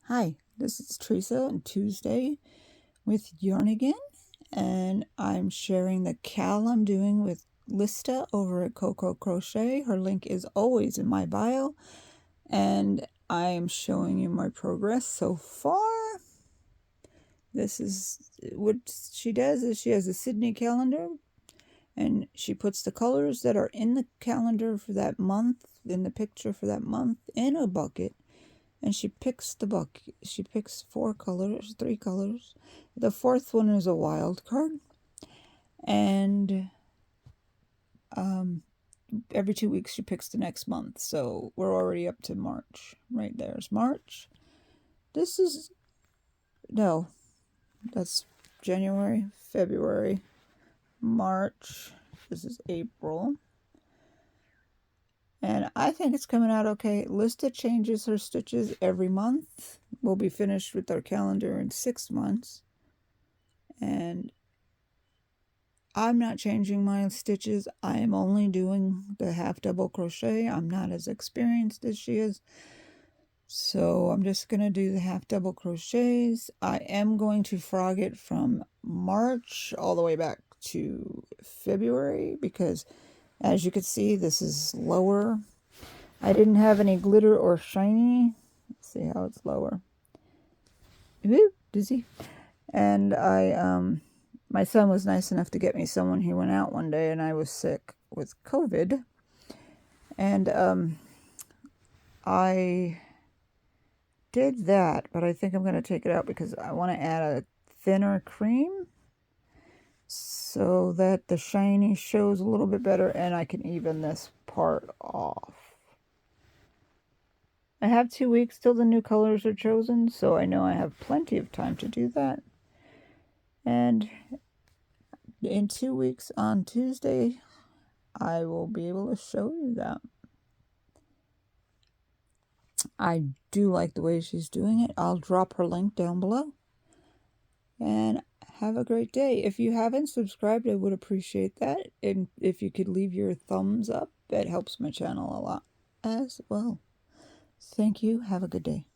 Hi, this is Teresa on Tuesday with Yarn Again, and I'm sharing the cal I'm doing with Lista over at Coco Crochet. Her link is always in my bio, and I am showing you my progress so far. This is what she does is she has a Sydney calendar, and she puts the colors that are in the calendar for that month, in the picture for that month, in a bucket. And she picks the bucket. She picks 3 colors. The fourth one is a wild card. And every 2 weeks she picks the next month. So we're already up to March. Right there's March. This is, no, that's January, February, March. This is April. And I think it's coming out okay. Lista changes her stitches every month. We'll be finished with our calendar in 6 months. And I'm not changing my stitches. I am only doing the half double crochet. I'm not as experienced as she is. So I'm just going to do the half double crochets. I am going to frog it from March all the way back to February because as you can see, this is lower. I didn't have any glitter or shiny. Let's see how it's lower. Woo, dizzy. And my son was nice enough to get me some when he went out one day, and I was sick with COVID. And I did that, but I think I'm going to take it out because I want to add a thinner cream so that the shiny shows a little bit better and I can even this part off. I have 2 weeks till the new colors are chosen, so I know I have plenty of time to do that. And in 2 weeks on Tuesday, I will be able to show you that. I do like the way she's doing it. I'll drop her link down below. And have a great day. If you haven't subscribed, I would appreciate that. And if you could leave your thumbs up, that helps my channel a lot as well. Thank you. Have a good day.